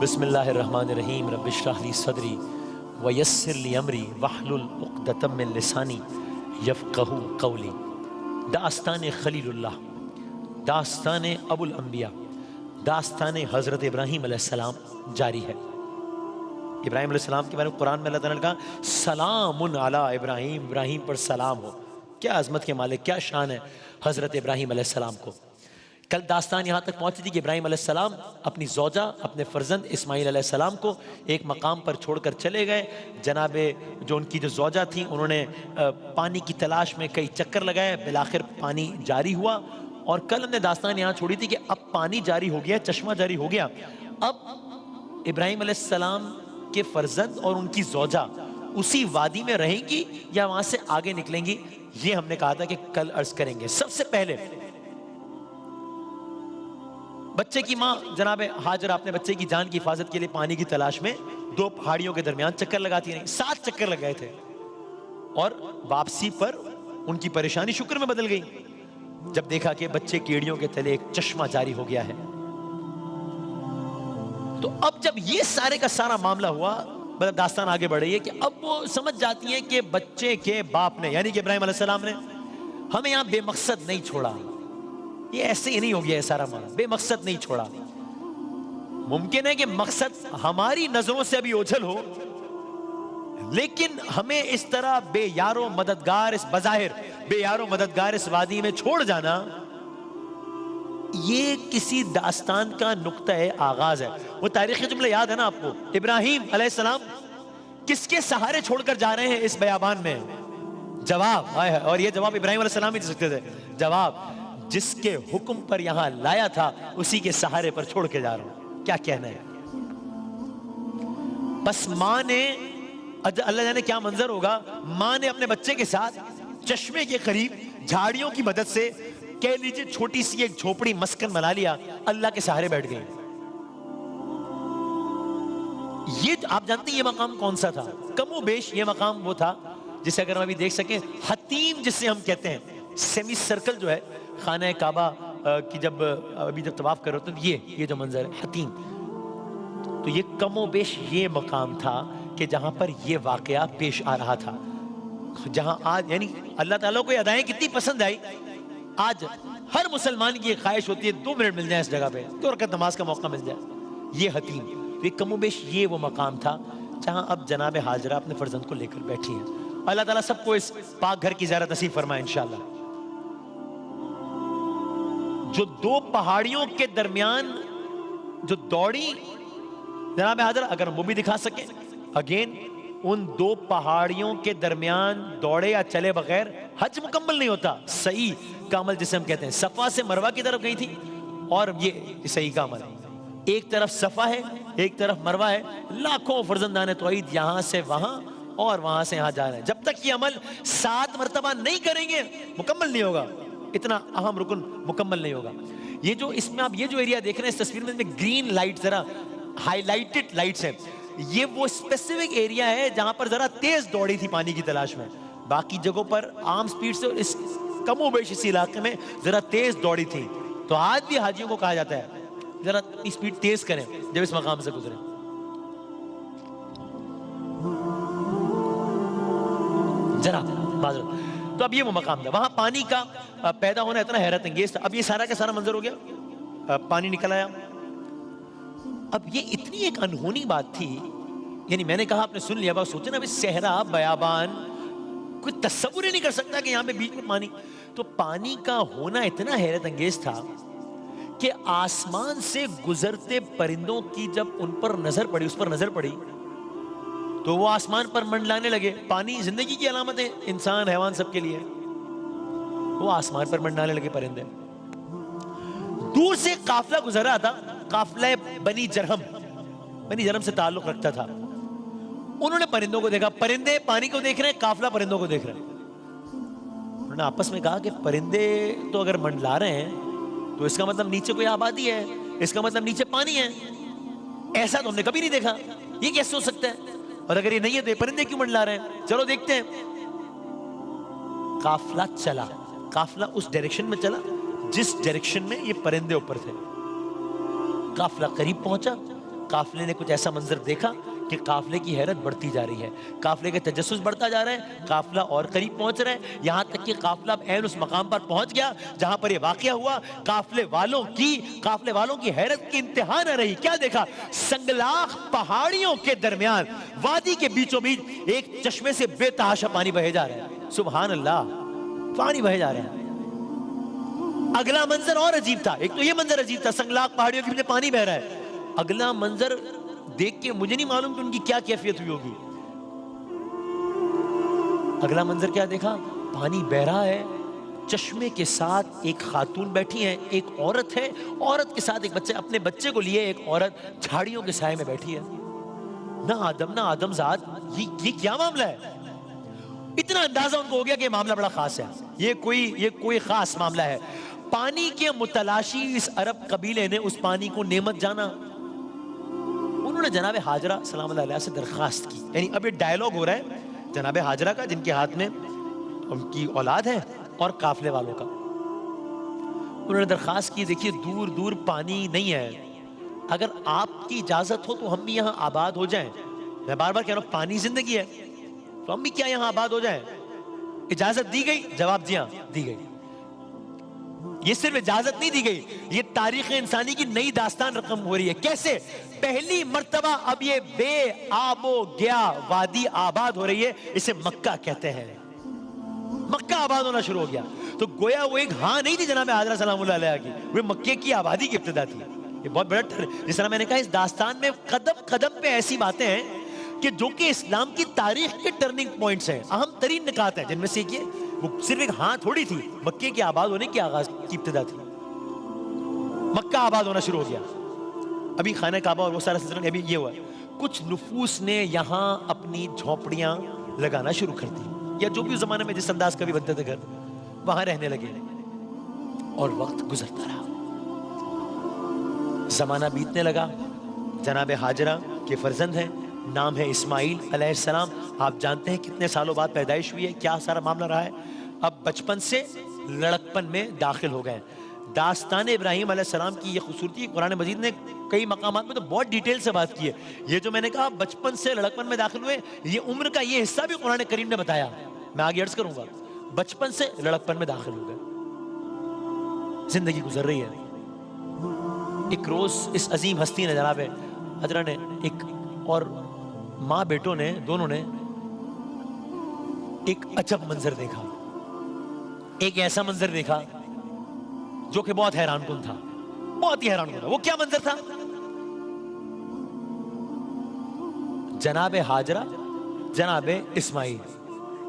بسم اللہ الرحمن الرحیم رب اشرح لی صدری ویسر لی امری واحلل عقدۃ من لسانی یفقہوا قولی۔ داستان خلیل اللہ، داستان ابو الانبیاء، داستان حضرت ابراہیم علیہ السلام جاری ہے۔ ابراہیم علیہ السلام کے بارے میں قرآن میں اللہ تعالیٰ نے کہا سلام علی ابراہیم، ابراہیم پر سلام ہو۔ کیا عظمت کے مالک، کیا شان ہے حضرت ابراہیم علیہ السلام کو۔ کل داستان یہاں تک پہنچی تھی کہ ابراہیم علیہ السلام اپنی زوجہ، اپنے فرزند اسماعیل علیہ السلام کو ایک مقام پر چھوڑ کر چلے گئے۔ جناب جو ان کی جو زوجہ تھیں انہوں نے پانی کی تلاش میں کئی چکر لگائے، بالآخر پانی جاری ہوا۔ اور کل ہم نے داستان یہاں چھوڑی تھی کہ اب پانی جاری ہو گیا، چشمہ جاری ہو گیا۔ اب ابراہیم علیہ السلام کے فرزند اور ان کی زوجہ اسی وادی میں رہیں گی یا وہاں سے آگے نکلیں گی، یہ ہم نے کہا تھا کہ کل عرض کریں گے۔ سب سے پہلے بچے کی ماں جناب ہاجرہ اپنے بچے کی جان کی حفاظت کے لیے پانی کی تلاش میں دو پہاڑیوں کے درمیان چکر لگاتی رہیں۔ 7 چکر لگائے تھے اور واپسی پر ان کی پریشانی شکر میں بدل گئی جب دیکھا کہ بچے کیڑیوں کے تلے ایک چشمہ جاری ہو گیا ہے۔ تو اب جب یہ سارے کا سارا معاملہ ہوا، مطلب داستان آگے بڑھ رہی ہے کہ اب وہ سمجھ جاتی ہیں کہ بچے کے باپ نے یعنی کہ ابراہیم علیہ السلام نے ہمیں یہاں بے مقصد نہیں چھوڑا۔ یہ ایسے ہی نہیں ہو گیا ہے سارا معاملہ، بے مقصد نہیں چھوڑا۔ ممکن ہے کہ مقصد ہماری نظروں سے ابھی اوجھل ہو، لیکن ہمیں اس طرح بے یار و مددگار، اس بظاہر بے یار و مددگار اس وادی میں چھوڑ جانا، یہ کسی داستان کا نقطہ آغاز ہے۔ وہ تاریخی جملہ یاد ہے نا آپ کو، ابراہیم علیہ السلام کس کے سہارے چھوڑ کر جا رہے ہیں اس بیابان میں؟ جواب آیا ہے، اور یہ جواب ابراہیم علیہ السلام ہی دے سکتے تھے۔ جواب جس کے حکم پر یہاں لایا تھا اسی کے سہارے پر چھوڑ کے جا رہا ہوں۔ کیا کہنا ہے؟ بس ماں نے، اللہ جانے کیا منظر ہوگا، ماں نے اپنے بچے کے ساتھ چشمے کے قریب جھاڑیوں کی مدد سے کہہ لیجئے چھوٹی سی ایک جھوپڑی مسکن بنا لیا، اللہ کے سہارے بیٹھ گئی۔ یہ آپ جانتے ہیں یہ مقام کون سا تھا؟ کم و بیش یہ مقام وہ تھا جسے اگر ہم ابھی دیکھ سکیں، حتیم جسے ہم کہتے ہیں، سیمی سرکل جو ہے خانہ کعبہ کی جب طواف کر رہے ہوتے ہیں، یہ جو منظر ہے حتیم، تو یہ کم و بیش یہ مقام تھا کہ جہاں پر یہ واقعہ پیش آ رہا تھا۔ جہاں آج یعنی اللہ تعالیٰ کو یہ ادائیں کتنی پسند آئی، آج ہر مسلمان کی یہ خواہش ہوتی ہے 2 منٹ مل جائیں اس جگہ پہ، 2 رکعت نماز کا موقع مل جائے۔ یہ حتیم، تو یہ کم و بیش یہ وہ مقام تھا جہاں اب جناب ہاجرہ اپنے فرزند کو لے کر بیٹھی ہیں۔ اللہ تعالیٰ سب کو اس پاک گھر کی زیارت نصیب فرمائے انشاءاللہ۔ جو 2 پہاڑیوں کے درمیان جو دوڑی جناب حاضر، اگر ہم وہ بھی دکھا سکیں، اگین ان 2 پہاڑیوں کے درمیان دوڑے یا چلے بغیر حج مکمل نہیں ہوتا۔ صحیح کا عمل جسے ہم کہتے ہیں، صفا سے مروہ کی طرف گئی تھی، اور یہ صحیح کا عمل، ایک طرف صفا ہے ایک طرف مروہ ہے، لاکھوں فرزندان توحید یہاں سے وہاں اور وہاں سے یہاں جا رہے ہیں۔ جب تک یہ عمل 7 مرتبہ نہیں کریں گے مکمل نہیں ہوگا، اتنا اہم رکن مکمل نہیں ہوگا۔ یہ جو اس میں آپ یہ جو ایریا دیکھ رہے ہیں اس تصویر میں گرین لائٹ، ذرا ہائی لائٹڈ لائٹس ہیں، یہ وہ اسپیسیفک ایریا ہے جہاں پر ذرا تیز دوڑی تھی پانی کی تلاش میں۔ باقی جگہوں پر عام سپیڈ سے، اس کم و بیش اسی علاقے میں ذرا تیز دوڑی تھی۔ تو آج بھی حاجیوں کو کہا جاتا ہے ذرا سپیڈ تیز کریں جب اس مقام سے گزریں۔ ذرا معذرت۔ تو اب یہ وہ مقام تھا، وہاں پانی کا پیدا ہونا اتنا حیرت انگیز تھا۔ اب یہ سارا کا سارا منظر ہو گیا، پانی نکل آیا۔ اب یہ اتنی ایک انہونی بات تھی، یعنی میں نے کہا آپ نے سن لیا، بس سوچے نا صحرا بیابان، کوئی تصور ہی نہیں کر سکتا کہ یہاں پہ بیچ میں پانی۔ تو پانی کا ہونا اتنا حیرت انگیز تھا کہ آسمان سے گزرتے پرندوں کی جب ان پر نظر پڑی، اس پر نظر پڑی، تو وہ آسمان پر منڈلانے لگے۔ پانی زندگی کی علامت ہے، انسان حیوان سب کے لیے، وہ آسمان پر منڈلانے لگے پرندے۔ دور سے قافلہ گزر رہا تھا، قافلہ بنی جرہم سے تعلق رکھتا تھا۔ انہوں نے پرندوں کو دیکھا، پرندے پانی کو دیکھ رہے ہیں، قافلہ پرندوں کو دیکھ رہے ہیں۔ انہوں نے آپس میں کہا کہ پرندے تو اگر منڈلا رہے ہیں تو اس کا مطلب نیچے کوئی آبادی ہے، اس کا مطلب نیچے پانی ہے، ایسا تو ہم نے کبھی نہیں دیکھا، یہ کیسے ہو سکتا ہے؟ اور اگر یہ نہیں ہے تو یہ پرندے کیوں منڈلا رہے ہیں؟ چلو دیکھتے ہیں۔ قافلہ چلا، قافلہ اس ڈائریکشن میں چلا جس ڈائریکشن میں یہ پرندے اوپر تھے۔ قافلہ قریب پہنچا، قافلے نے کچھ ایسا منظر دیکھا کہ قافلے کی حیرت بڑھتی جا رہی ہے، قافلے کا تجسس بڑھتا جا رہا ہے، قافلہ اور قریب پہنچ رہا ہے، یہاں تک کہ قافلہ اب عین اس مقام پر پہنچ گیا جہاں پر یہ واقعہ ہوا۔ قافلے والوں کی حیرت کی انتہا نہ رہی۔ کیا دیکھا؟ سنگلاخ پہاڑیوں کے درمیان وادی کے بیچوں بیچ ایک چشمے سے بے تحاشا پانی بہے جا رہا ہے۔ سبحان اللہ، پانی بہے جا رہا ہے۔ اگلا منظر اور عجیب تھا۔ ایک تو یہ منظر عجیب تھا، سنگلاخ پہاڑیوں کے بیچ پانی بہ رہا ہے۔ اگلا منظر دیکھ کے مجھے نہیں معلوم کہ ان کی کیا کیفیت ہوئی ہوگی۔ اگلا منظر کیا دیکھا؟ پانی بہ رہا ہے، چشمے کے ساتھ ایک خاتون بیٹھی ہے، ایک عورت ہے، عورت کے ساتھ ایک بچہ، اپنے بچے کو لیے ایک عورت جھاڑیوں کے سائے میں بیٹھی ہے۔ نہ آدم ذات، یہ کیا معاملہ ہے؟ اتنا اندازہ ان کو ہو گیا کہ یہ معاملہ بڑا خاص ہے، یہ کوئی خاص معاملہ ہے۔ پانی کے متلاشی اس عرب قبیلے نے اس پانی کو نعمت جانا۔ انہوں نے جناب حاجرہ سلام اللہ علیہ سے درخواست کی، یعنی اب یہ ڈائیلاگ ہو رہا ہے جناب حاجرہ کا، جن کے ہاتھ میں ان کی اولاد ہے، اور قافلے والوں کا۔ انہوں نے درخواست کی، دیکھیے دور دور پانی نہیں ہے، اگر آپ کی اجازت ہو تو ہم بھی یہاں آباد ہو جائیں۔ میں بار بار کہہ رہا ہوں پانی زندگی ہے، تو ہم بھی کیا یہاں آباد ہو جائیں؟ اجازت دی گئی؟ جواب جی ہاں دی گئی۔ یہ صرف اجازت نہیں دی گئی، یہ تاریخ انسانی کی نئی داستان رقم ہو رہی ہے۔ کیسے؟ پہلی مرتبہ اب یہ بے آب و گیا وادی آباد ہو رہی ہے، اسے مکہ کہتے ہیں۔ مکہ آباد ہونا شروع ہو گیا۔ تو گویا وہ ایک ہاں نہیں تھی جناب حاجرہ سلام اللہ علیہ کی، وہ مکے کی آبادی کی ابتدا تھی۔ یہ بہت بڑا جس طرح میں نے کہا اس داستان میں قدم قدم پہ ایسی باتیں ہیں کہ جو کہ اسلام کی تاریخ کے ٹرننگ پوائنٹس ہیں، اہم ترین نکات ہیں، جن میں سے ایک یہ وہ صرف ایک ہاں تھوڑی تھی، مکے کی آباد ہونے کی آغاز کی ابتدا تھی۔ مکہ آباد ہونا شروع ہو گیا۔ ابھی خانہ کعبہ اور وہ سارا سلسلہ ابھی یہ ہوا، کچھ نفوس نے یہاں اپنی جھونپڑیاں لگانا شروع کر دی، یا جو بھی اس زمانے میں جس انداز کا بھی بنتے تھے گھر، وہاں رہنے لگے، اور وقت گزرتا رہا، زمانہ بیتنے لگا۔ جناب حاجرہ کے فرزند ہیں، نام ہے اسماعیل علیہ السلام۔ آپ جانتے ہیں کتنے سالوں بعد پیدائش ہوئی ہے، کیا سارا معاملہ رہا ہے۔ اب بچپن سے لڑکپن میں داخل ہو گئے۔ داستان ابراہیم علیہ السلام کی یہ خوبصورتی، قرآن مجید نے کئی مقامات میں تو بہت ڈیٹیل سے بات کی ہے۔ یہ جو میں نے کہا بچپن سے لڑکپن میں داخل ہوئے، یہ عمر کا یہ حصہ بھی قرآن کریم نے بتایا، میں آگے عرض کروں گا۔ بچپن سے لڑکپن میں داخل ہو گئے، زندگی گزر رہی ہے۔ ایک روز اس عظیم ہستی نے جناب حضرہ نے ایک اور ماں بیٹوں نے دونوں نے ایک عجب منظر دیکھا، ایک ایسا منظر دیکھا جو کہ بہت حیران کن تھا، بہت ہی حیران کن تھا۔ وہ کیا منظر تھا؟ جناب حاجرہ، جناب اسماعیل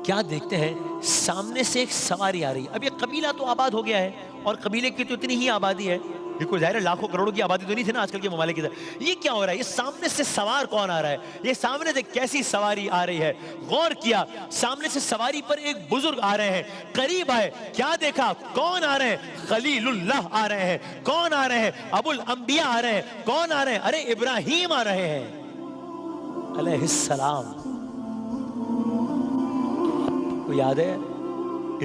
کیا دیکھتے ہیں؟ سامنے سے ایک سواری آ رہی ہے۔ اب یہ قبیلہ تو آباد ہو گیا ہے، اور قبیلے کی تو اتنی ہی آبادی ہے، یہ کوئی ظاہر ہے لاکھوں کروڑوں کی آبادی تو نہیں تھی نا آج کل کے ممالک کی طرح۔ یہ کیا ہو رہا ہے؟ یہ سامنے سے سوار کون آ رہا ہے؟ یہ سامنے سے کیسی سواری آ رہی ہے؟ غور کیا، سامنے سے سواری پر ایک بزرگ آ رہے ہیں، قریب آئے، کیا دیکھا؟ کون آ رہے ہیں؟ خلیل اللہ آ رہے ہیں۔ کون آ رہے ہیں؟ ابو الانبیاء آ رہے ہیں۔ کون آ رہے ہیں؟ ارے ابراہیم آ رہے ہیں علیہ السلام۔ کو یاد ہے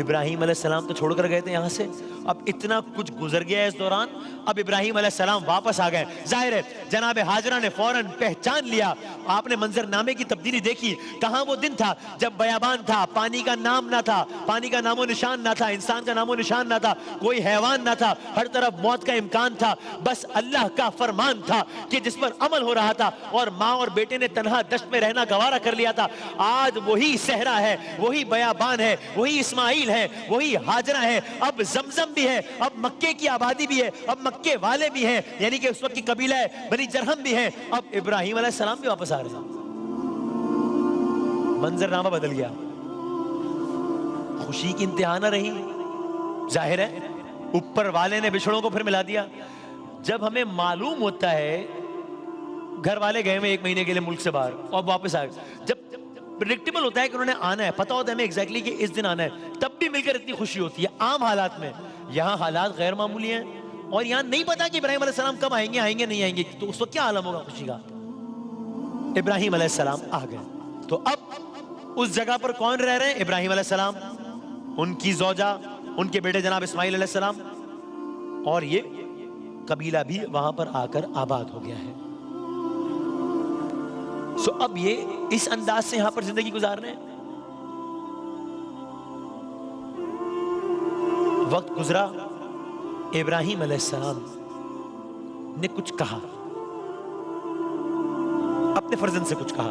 ابراہیم علیہ السلام تو چھوڑ کر گئے تھے یہاں سے، اب اتنا کچھ گزر گیا ہے اس دوران، اب ابراہیم علیہ السلام واپس آ گئے۔ ظاہر ہے جناب حاجرہ نے فوراً پہچان لیا، آپ نے منظر نامے کی تبدیلی دیکھی۔ کہاں وہ دن تھا جب بیابان تھا، پانی کا نام نہ تھا، پانی کا نام و نشان نہ تھا، انسان کا نام و نشان نہ تھا، کوئی حیوان نہ تھا، ہر طرف موت کا امکان تھا، بس اللہ کا فرمان تھا کہ جس پر عمل ہو رہا تھا، اور ماں اور بیٹے نے تنہا دشت میں رہنا گوارا کر لیا تھا۔ آج وہی صحرا ہے، وہی بیابان ہے، وہی اسماعیل ہے، وہی حاجرہ ہے، اب زمزم بھی ہے، اب مکے کی آبادی بھی ہے، اب مکے والے بھی ہیں، یعنی کہ اس وقت کی قبیلہ ہے بنی جرہم بھی ہیں، اب ابراہیم علیہ السلام بھی واپس آ رہے ہیں۔ منظر نامہ بدل گیا، خوشی کی انتہا نہ رہی۔ ظاہر ہے اوپر والے نے بچھڑوں کو پھر ملا دیا۔ جب ہمیں معلوم ہوتا ہے گھر والے گئے میں 1 مہینے کے لیے ملک سے باہر اور واپس آ گئے، جب پریڈکٹیبل ہوتا ہے کہ انہوں نے آنا ہے، پتہ ہوتا ہے ہمیں ایگزیکٹلی کہ اس دن آنا ہے، تب بھی مل کر اتنی خوشی ہوتی ہے عام حالات میں۔ یہاں حالات غیر معمولی ہیں، اور یہاں نہیں پتا کہ ابراہیم علیہ السلام کب آئیں گے نہیں آئیں گے، تو اس وقت کیا عالم ہوگا خوشی کا۔ ابراہیم علیہ السلام آ گئے، تو اب اس جگہ پر کون رہ رہے ہیں؟ ابراہیم علیہ السلام، ان کی زوجہ، ان کے بیٹے جناب اسماعیل علیہ السلام، اور یہ قبیلہ بھی وہاں پر آ کر آباد ہو گیا ہے۔ سو اب یہ اس انداز سے یہاں پر زندگی گزار رہے ہیں. وقت گزرا, ابراہیم علیہ السلام نے کچھ کہا, اپنے فرزند سے کچھ کہا,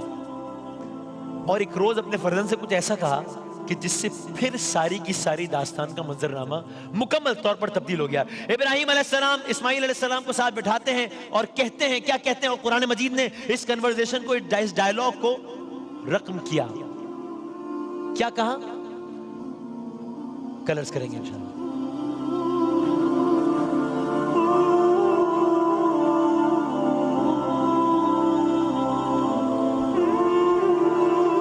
اور ایک روز اپنے فرزند سے کچھ ایسا کہا کہ جس سے پھر ساری کی ساری داستان کا منظرنامہ مکمل طور پر تبدیل ہو گیا. ابراہیم علیہ السلام اسماعیل علیہ السلام کو ساتھ بٹھاتے ہیں اور کہتے ہیں, کیا کہتے ہیں, اور قرآن مجید نے اس کنورزیشن کو, اس ڈائیلاگ کو رقم کیا. کیا کہا؟ کلرز کریں گے انشاءاللہ.